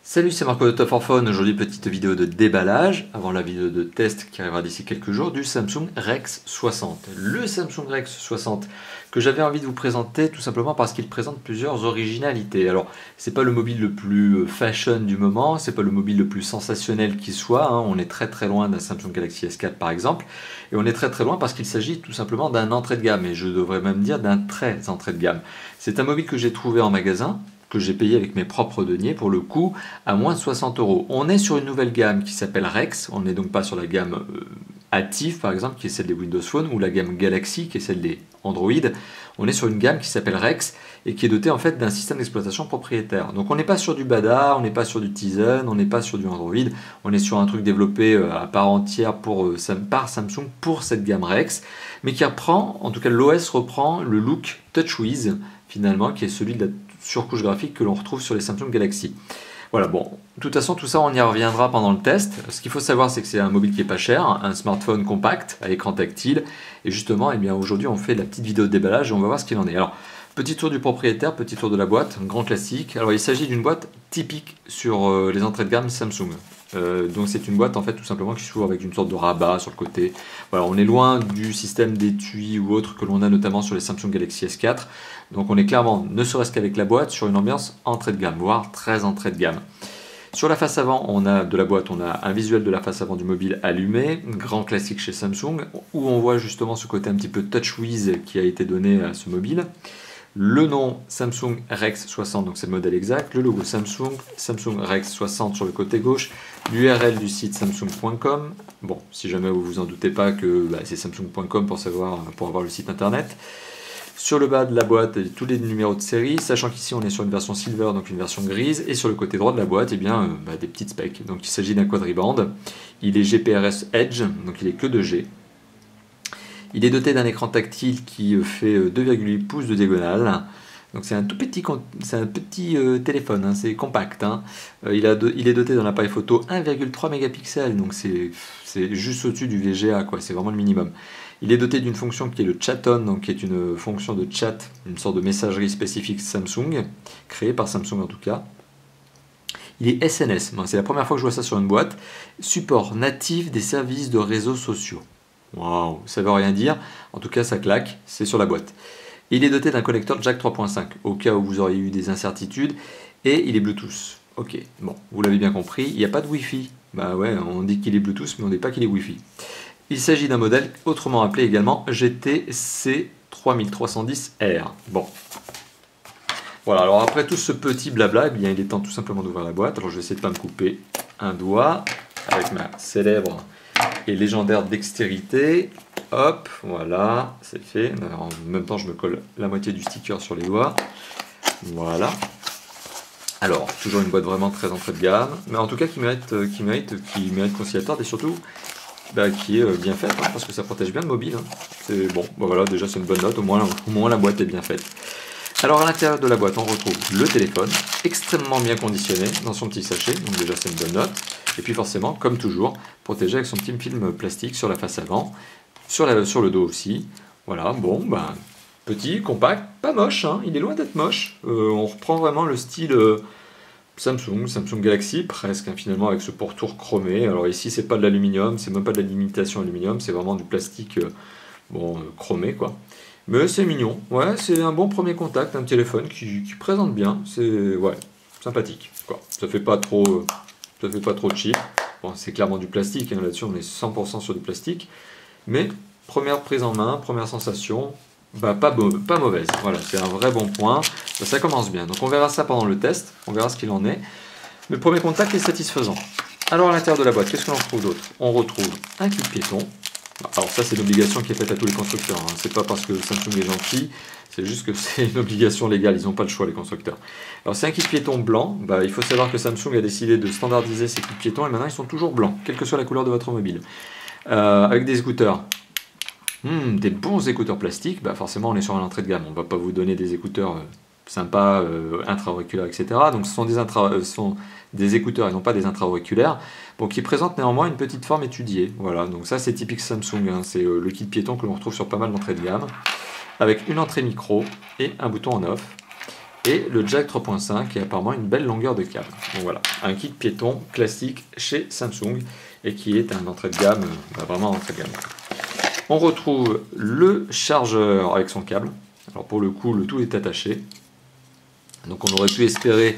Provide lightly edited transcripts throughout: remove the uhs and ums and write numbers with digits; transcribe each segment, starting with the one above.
Salut, c'est Marco de Top 4 Phone. Aujourd'hui, petite vidéo de déballage, avant la vidéo de test qui arrivera d'ici quelques jours, du Samsung Rex 60. Le Samsung Rex 60 que j'avais envie de vous présenter tout simplement parce qu'il présente plusieurs originalités. Alors, c'est pas le mobile le plus fashion du moment, c'est pas le mobile le plus sensationnel qui soit, hein. On est très loin d'un Samsung Galaxy S4 par exemple, et on est très loin parce qu'il s'agit tout simplement d'un entrée de gamme, et je devrais même dire d'un très entrée de gamme. C'est un mobile que j'ai trouvé en magasin, que j'ai payé avec mes propres deniers pour le coup à moins de 60 €. On est sur une nouvelle gamme qui s'appelle Rex, on n'est donc pas sur la gamme Active par exemple qui est celle des Windows Phone ou la gamme Galaxy qui est celle des Android. On est sur une gamme qui s'appelle Rex et qui est dotée en fait d'un système d'exploitation propriétaire. Donc on n'est pas sur du Bada, on n'est pas sur du Tizen, on n'est pas sur du Android, on est sur un truc développé à part entière par Samsung pour cette gamme Rex, mais qui reprend, en tout cas l'OS reprend le look TouchWiz finalement qui est celui de la surcouche graphique que l'on retrouve sur les Samsung Galaxy. Voilà, bon, de toute façon, tout ça, on y reviendra pendant le test. Ce qu'il faut savoir, c'est que c'est un mobile qui est pas cher, un smartphone compact, à écran tactile. Et justement, eh bien, aujourd'hui, on fait la petite vidéo de déballage et on va voir ce qu'il en est. Alors, petit tour du propriétaire, petit tour de la boîte, un grand classique. Alors, il s'agit d'une boîte typique sur les entrées de gamme Samsung. Donc c'est une boîte en fait tout simplement qui s'ouvre avec une sorte de rabat sur le côté. Voilà, on est loin du système d'étui ou autre que l'on a notamment sur les Samsung Galaxy S4. Donc on est clairement, ne serait-ce qu'avec la boîte, sur une ambiance entrée de gamme, voire très entrée de gamme. Sur la face avant de la boîte, on a un visuel de la face avant du mobile allumé, grand classique chez Samsung, où on voit justement ce côté un petit peu TouchWiz qui a été donné à ce mobile. Le nom Samsung Rex 60, donc c'est le modèle exact, le logo Samsung, Samsung Rex 60 sur le côté gauche, l'URL du site samsung.com, bon, si jamais vous vous en doutez pas que c'est samsung.com pour avoir le site internet. Sur le bas de la boîte, tous les numéros de série, sachant qu'ici on est sur une version silver, donc une version grise, et sur le côté droit de la boîte, eh bien, des petites specs. Donc il s'agit d'un quadriband, il est GPRS Edge, donc il est que 2G. Il est doté d'un écran tactile qui fait 2,8 pouces de diagonale. Donc c'est un tout petit, téléphone, hein, c'est compact. Hein. Il est doté d'un appareil photo 1,3 mégapixels, donc c'est juste au-dessus du VGA, quoi. C'est vraiment le minimum. Il est doté d'une fonction qui est le Chat On, donc qui est une fonction de chat, une sorte de messagerie spécifique Samsung, créée par Samsung en tout cas. Il est SNS, c'est la première fois que je vois ça sur une boîte. Support natif des services de réseaux sociaux. Waouh, ça veut rien dire, en tout cas ça claque, c'est sur la boîte. Il est doté d'un connecteur Jack 3.5, au cas où vous auriez eu des incertitudes, et il est Bluetooth. Ok, bon, vous l'avez bien compris, il n'y a pas de Wi-Fi. Bah ouais, on dit qu'il est Bluetooth, mais on ne dit pas qu'il est Wi-Fi. Il s'agit d'un modèle autrement appelé également GTC 3310R. Bon. Voilà, alors après tout ce petit blabla, eh bien, il est temps tout simplement d'ouvrir la boîte. Alors je vais essayer de ne pas me couper un doigt avec ma célèbre et légendaire dextérité. Hop, voilà, c'est fait. Alors, en même temps, je me colle la moitié du sticker sur les doigts. Voilà. Alors, toujours une boîte vraiment très entrée de gamme, mais en tout cas qui mérite conciliateur et surtout qui est bien faite, hein, parce que ça protège bien le mobile. Hein. C'est bon, voilà, déjà c'est une bonne note, au moins la boîte est bien faite. Alors à l'intérieur de la boîte, on retrouve le téléphone, extrêmement bien conditionné dans son petit sachet, donc déjà c'est une bonne note. Et puis forcément, comme toujours, protégé avec son petit film plastique sur la face avant, sur le dos aussi. Voilà, bon, petit, compact, pas moche, hein, il est loin d'être moche. On reprend vraiment le style Samsung Galaxy, presque, hein, finalement, avec ce pourtour chromé. Alors ici, c'est pas de l'aluminium, c'est même pas de la limitation aluminium, c'est vraiment du plastique chromé, quoi. Mais c'est mignon, ouais, c'est un bon premier contact, un téléphone qui présente bien, c'est sympathique, quoi. Ça fait pas trop cheap. Bon, c'est clairement du plastique, hein, là-dessus on est 100% sur du plastique, mais première prise en main, première sensation, pas mauvaise. Voilà, c'est un vrai bon point, ça commence bien. Donc on verra ça pendant le test, on verra ce qu'il en est. Le premier contact est satisfaisant. Alors à l'intérieur de la boîte, qu'est-ce que l'on retrouve d'autre? On retrouve un kit piéton. Alors ça c'est une obligation qui est faite à tous les constructeurs, hein. C'est pas parce que Samsung est gentil, c'est juste que c'est une obligation légale, ils n'ont pas le choix les constructeurs. Alors c'est un kit piéton blanc, il faut savoir que Samsung a décidé de standardiser ces kits piétons et maintenant ils sont toujours blancs, quelle que soit la couleur de votre mobile. Avec des écouteurs, des bons écouteurs plastiques, forcément on est sur une entrée de gamme, on ne va pas vous donner des écouteurs sympas, intra-auriculaires, etc. Donc ce sont des écouteurs et non pas des intra-auriculaires, qui présentent néanmoins une petite forme étudiée. Voilà, donc ça c'est typique Samsung, hein. C'est le kit piéton que l'on retrouve sur pas mal d'entrées de gamme, avec une entrée micro et un bouton on-off. et le jack 3.5 qui a apparemment une belle longueur de câble. Donc voilà, un kit piéton classique chez Samsung et qui est un entrée de gamme, vraiment un entrée de gamme. On retrouve le chargeur avec son câble. Alors pour le coup, le tout est attaché. Donc on aurait pu espérer,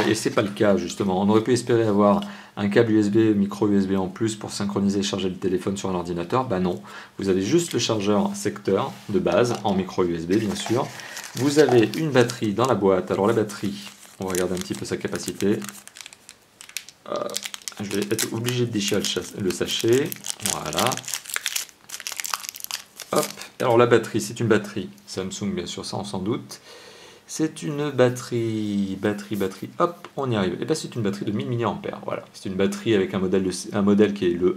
et c'est pas le cas justement, on aurait pu espérer avoir un câble USB, micro USB en plus pour synchroniser et charger le téléphone sur un ordinateur. Bah non, vous avez juste le chargeur secteur de base, en micro USB bien sûr. Vous avez une batterie dans la boîte. Alors la batterie, on va regarder un petit peu sa capacité. Je vais être obligé de déchirer le sachet. Voilà. Hop. Alors la batterie, c'est une batterie Samsung bien sûr, ça on s'en doute. C'est une batterie, hop, on y arrive. Et bien c'est une batterie de 1000 mAh, voilà. C'est une batterie avec un modèle qui est le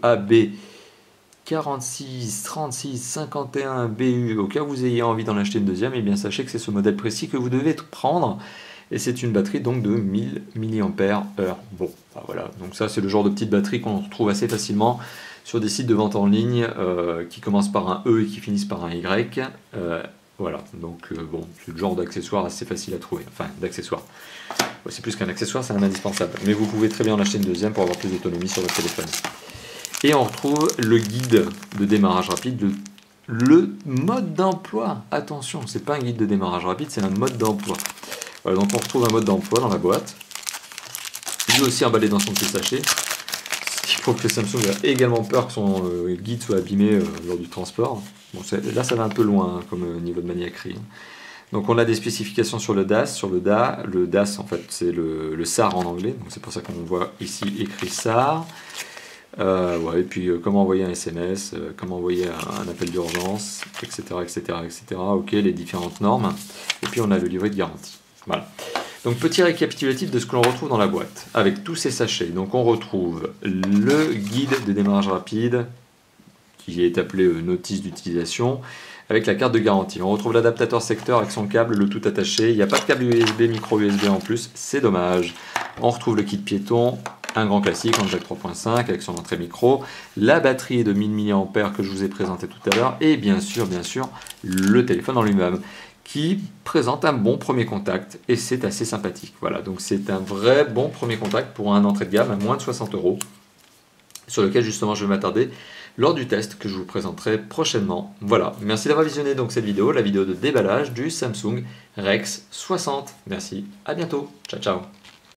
AB463651BU. Au cas où vous ayez envie d'en acheter une deuxième, et bien sachez que c'est ce modèle précis que vous devez prendre. Et c'est une batterie donc de 1000 mAh. Bon, bah voilà. Donc ça c'est le genre de petite batterie qu'on retrouve assez facilement sur des sites de vente en ligne qui commencent par un E et qui finissent par un Y. Voilà, donc bon, c'est le genre d'accessoire assez facile à trouver, enfin d'accessoire. C'est plus qu'un accessoire, c'est un indispensable. Mais vous pouvez très bien en acheter une deuxième pour avoir plus d'autonomie sur votre téléphone. Et on retrouve le guide de démarrage rapide, le mode d'emploi. Attention, c'est pas un guide de démarrage rapide, c'est un mode d'emploi. Voilà, donc on retrouve un mode d'emploi dans la boîte. Il est aussi emballé dans son petit sachet. Ce qui prouve que Samsung a également peur que son guide soit abîmé lors du transport. Bon, là, ça va un peu loin hein, comme niveau de maniaquerie. Donc, on a des spécifications sur le DAS. Sur le DAS, en fait, c'est le SAR en anglais. Donc, c'est pour ça qu'on voit ici écrit SAR. Ouais, et puis, comment envoyer un SMS, comment envoyer un appel d'urgence, etc., etc., etc. Ok, les différentes normes. Et puis, on a le livret de garantie. Voilà. Donc, petit récapitulatif de ce que l'on retrouve dans la boîte, avec tous ces sachets. Donc, on retrouve le guide de démarrage rapide, qui est appelé notice d'utilisation, avec la carte de garantie. On retrouve l'adaptateur secteur avec son câble, le tout attaché. Il n'y a pas de câble USB, micro USB en plus, c'est dommage. On retrouve le kit piéton, un grand classique en jack 3.5 avec son entrée micro, la batterie de 1000 mAh que je vous ai présenté tout à l'heure, et bien sûr, le téléphone en lui-même, qui présente un bon premier contact, et c'est assez sympathique. Voilà, donc c'est un vrai bon premier contact pour un entrée de gamme à moins de 60 €, sur lequel justement je vais m'attarder lors du test que je vous présenterai prochainement. Voilà, merci d'avoir visionné donc cette vidéo, la vidéo de déballage du Samsung Rex 60. Merci, à bientôt, ciao ciao.